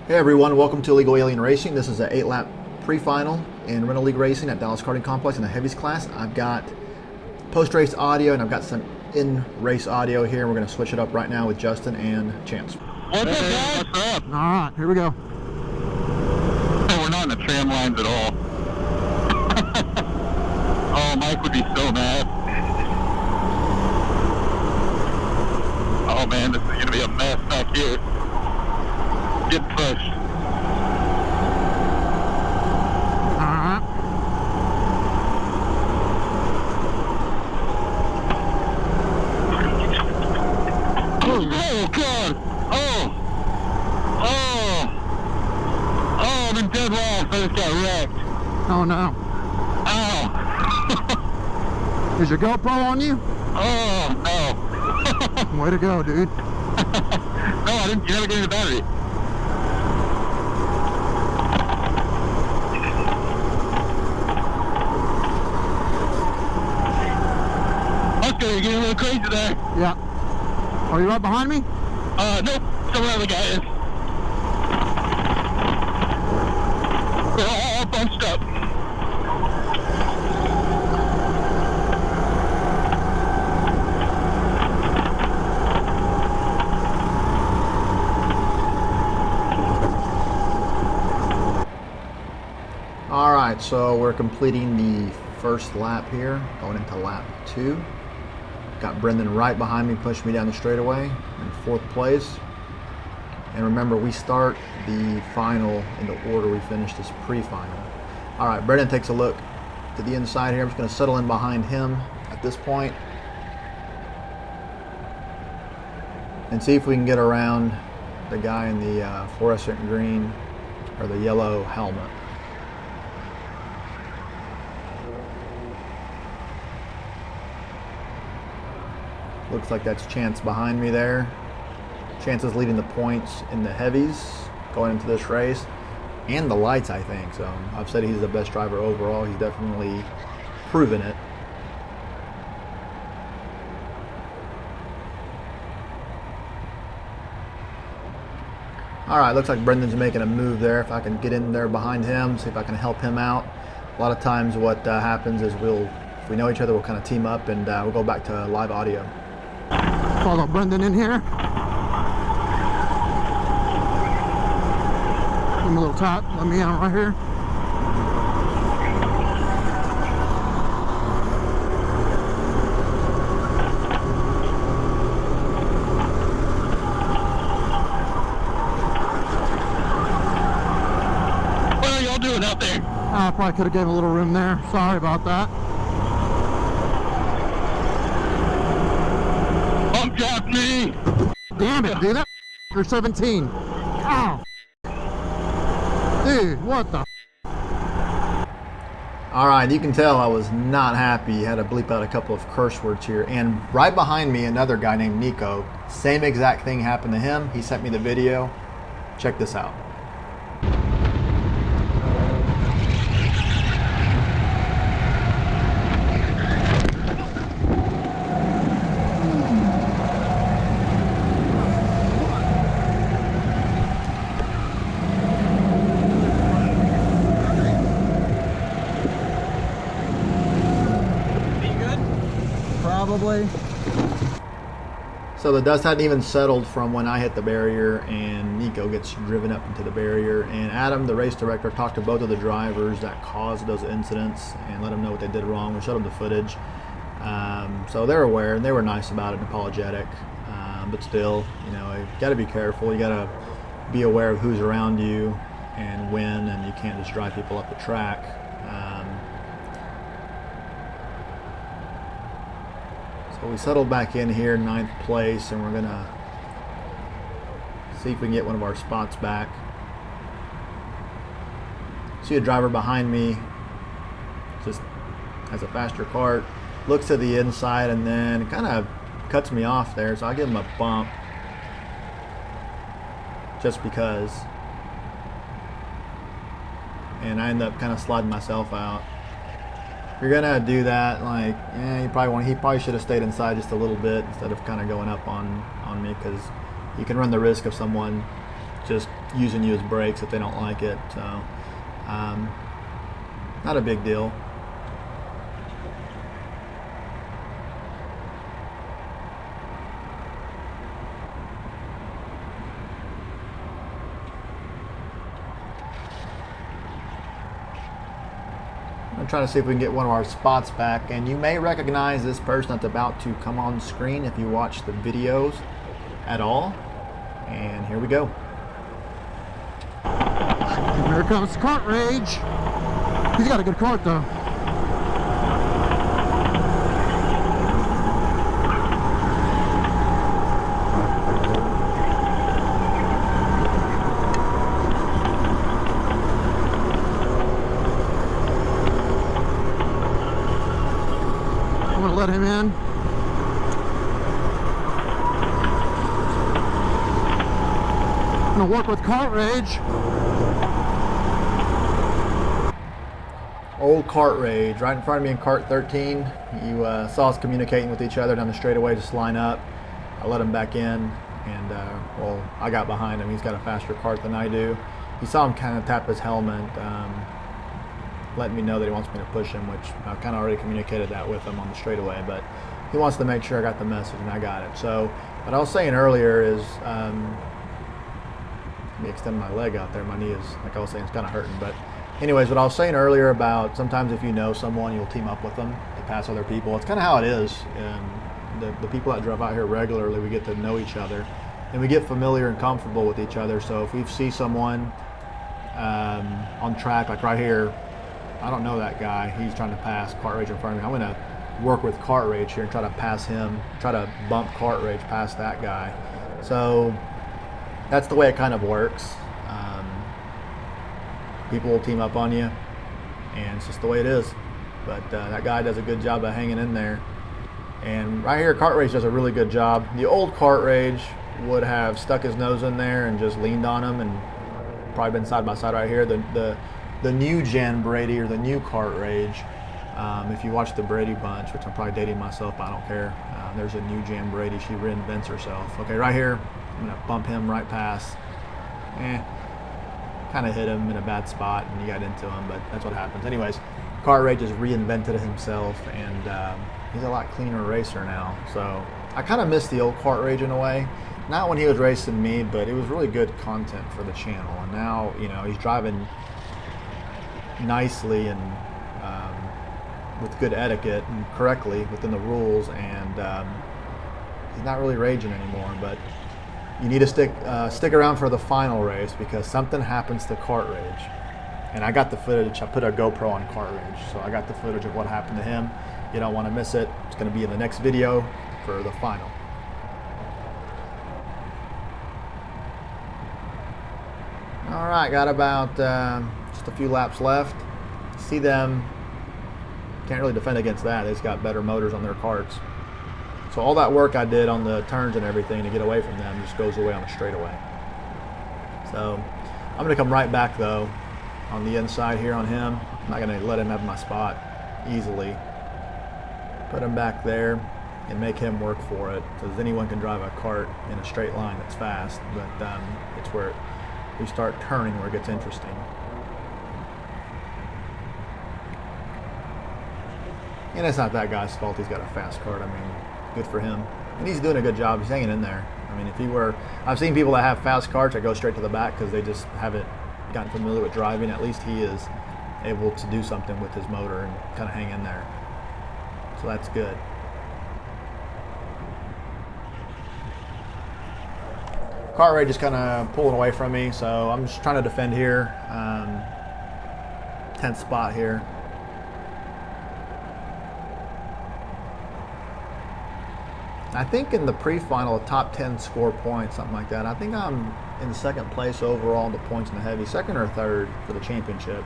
Hey everyone, welcome to Illegal Alien Racing. This is an 8-lap pre-final in Rental League Racing at Dallas Karting Complex in the heavies class. I've got post-race audio and I've got some in-race audio here. We're going to switch it up right now with Justin and Chance. What's up, guys? What's up? All right, here we go. Oh, we're not in the tram lines at all. Oh, Mike would be so mad. Oh man, this is going to be a mess back here. Get pushed. All right. Oh, God. Oh, I'm in dead last. I just got wrecked. Oh no. Oh. Is your GoPro on you? Oh, no. Way to go, dude. No, I didn't. You never gave me the battery. Okay, you're getting a little crazy there. Yeah. Are you right behind me? Nope. Somewhere the guy is. We're all bunched up. Alright, so we're completing the first lap here, going into lap 2. Got Brendan right behind me, pushed me down the straightaway in 4th place. And remember, we start the final in the order we finished this pre-final. Alright, Brendan takes a look to the inside here. I'm just going to settle in behind him at this point and see if we can get around the guy in the fluorescent green or the yellow helmet. Looks like that's Chance behind me there. Chance is leading the points in the heavies going into this race, and the lights, I think. So I've said he's the best driver overall. He's definitely proven it. All right, looks like Brendan's making a move there. If I can get in there behind him, see if I can help him out. A lot of times what happens is if we know each other, we'll kind of team up and we'll go back to live audio. Follow Brendan in here. Give him a little tap. Let me out right here. What are y'all doing out there? I probably could have gave a little room there. Sorry about that. Got me. Damn it, dude. That you're 17. Ow. Dude, what the? All right, you can tell I was not happy. Had to bleep out a couple of curse words here. And right behind me, another guy named Nico. Same exact thing happened to him. He sent me the video. Check this out. Probably. So the dust hadn't even settled from when I hit the barrier and Nico gets driven up into the barrier. And Adam, the race director, talked to both of the drivers that caused those incidents and let them know what they did wrong. We showed them the footage. So they're aware and they were nice about it and apologetic. But still, you know, you got to be careful. You got to be aware of who's around you and when, and you can't just drive people up the track. So we settled back in here, 9th place, and we're gonna see if we can get one of our spots back. See a driver behind me, just has a faster kart, looks to the inside and then kind of cuts me off there, so I give him a bump just because, and I end up kind of sliding myself out. If you're gonna do that, like, he probably should have stayed inside just a little bit instead of kind of going up on me, because you can run the risk of someone just using you as brakes if they don't like it. So, not a big deal. I'm trying to see if we can get one of our spots back, and you may recognize this person that's about to come on screen if you watch the videos at all. And here we go. And here comes Kart Rage. He's got a good kart though. I'm gonna let him in. I'm gonna work with Kart Rage. Old Kart Rage, right in front of me in Kart 13. You saw us communicating with each other down the straightaway, just line up. I let him back in, and well, I got behind him. He's got a faster kart than I do. You saw him kind of tap his helmet, letting me know that he wants me to push him, which I've kind of already communicated that with him on the straightaway, but he wants to make sure I got the message, and I got it. So what I was saying earlier is, let me extend my leg out there. My knee is, like I was saying, it's kind of hurting, but anyways, what I was saying earlier about sometimes if you know someone, you'll team up with them to pass other people. It's kind of how it is. The people that drive out here regularly, we get to know each other, and we get familiar and comfortable with each other. So if we see someone on track, like right here, I don't know that guy. He's trying to pass Kart Rage in front of me. I'm going to work with Kart Rage here and try to pass him, try to bump Kart Rage past that guy. So that's the way it kind of works. People will team up on you, and it's just the way it is. But that guy does a good job of hanging in there. And right here, Kart Rage does a really good job. The old Kart Rage would have stuck his nose in there and just leaned on him, and probably been side by side right here. The new Jan Brady, or the new Kart Rage, if you watch the Brady Bunch, which I'm probably dating myself, but I don't care. There's a new Jan Brady. She reinvents herself. Okay, right here, I'm gonna bump him right past. Kind of hit him in a bad spot, and he got into him, but that's what happens. Anyways, Kart Rage has reinvented himself, and he's a lot cleaner racer now. So I kind of miss the old Kart Rage in a way. Not when he was racing me, but it was really good content for the channel. And now, you know, he's driving nicely and with good etiquette and correctly within the rules, and he's not really raging anymore. But you need to stick around for the final race, because something happens to Kart Rage. And I got the footage. I put a GoPro on Kart Rage, so I got the footage of what happened to him. You don't want to miss it. It's going to be in the next video for the final. All right, got about just a few laps left. See them. Can't really defend against that. They've got better motors on their karts. So all that work I did on the turns and everything to get away from them just goes away on a straightaway. So I'm going to come right back though on the inside here on him. I'm not going to let him have my spot easily. Put him back there and make him work for it, because anyone can drive a kart in a straight line that's fast, but it's where we start turning where it gets interesting. And it's not that guy's fault. He's got a fast kart. I mean, good for him. And he's doing a good job. He's hanging in there. I mean, if he were, I've seen people that have fast karts that go straight to the back because they just haven't gotten familiar with driving. At least he is able to do something with his motor and kind of hang in there. So that's good. Kart Rage is kind of pulling away from me, so I'm just trying to defend here. 10th spot here. I think in the pre-final, a top 10 score points, something like that. I think I'm in second place overall in the points in the heavy, second or third for the championship.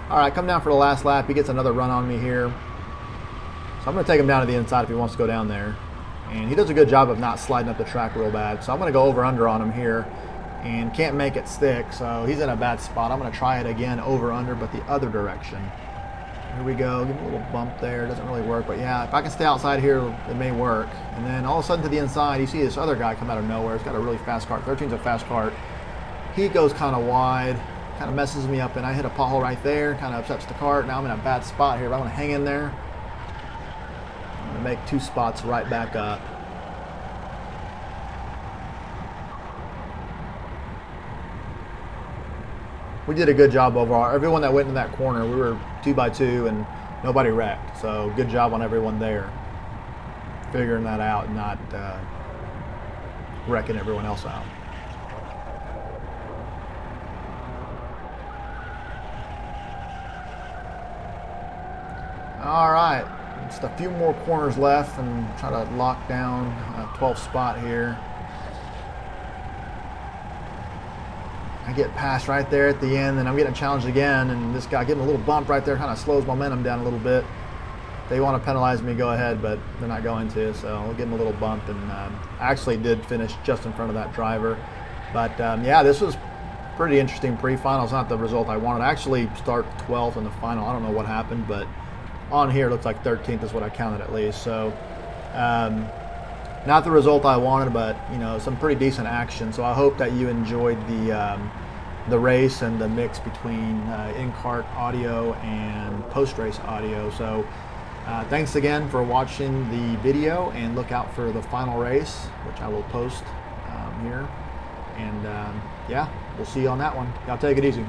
All right, come down for the last lap. He gets another run on me here. So I'm going to take him down to the inside if he wants to go down there. And he does a good job of not sliding up the track real bad. So I'm going to go over-under on him here and can't make it stick. So he's in a bad spot. I'm going to try it again, over-under, but the other direction. Here we go. Give him a little bump there. Doesn't really work, but yeah, if I can stay outside here, it may work. And then all of a sudden to the inside, you see this other guy come out of nowhere. He's got a really fast kart. 13's a fast kart. heat goes kind of wide, kind of messes me up, and I hit a pothole right there, kind of upsets the kart. Now I'm in a bad spot here, but I'm going to hang in there. I'm going to make 2 spots right back up. We did a good job overall. Everyone that went in that corner, we were 2x2 and nobody wrecked. So good job on everyone there, figuring that out and not wrecking everyone else out. All right, just a few more corners left and try to lock down a 12th spot here. I get past right there at the end, and I'm getting challenged again, and this guy getting a little bump right there kind of slows momentum down a little bit. If they want to penalize me, go ahead, but they're not going to, so I'll give them a little bump, and I actually did finish just in front of that driver. But yeah, this was pretty interesting pre-finals, not the result I wanted. I actually start 12th in the final. I don't know what happened, but on here it looks like 13th is what I counted at least. So not the result I wanted, but you know, some pretty decent action. So I hope that you enjoyed the race and the mix between in-kart audio and post-race audio. So thanks again for watching the video, and look out for the final race, which I will post here. And yeah, we'll see you on that one. Y'all take it easy.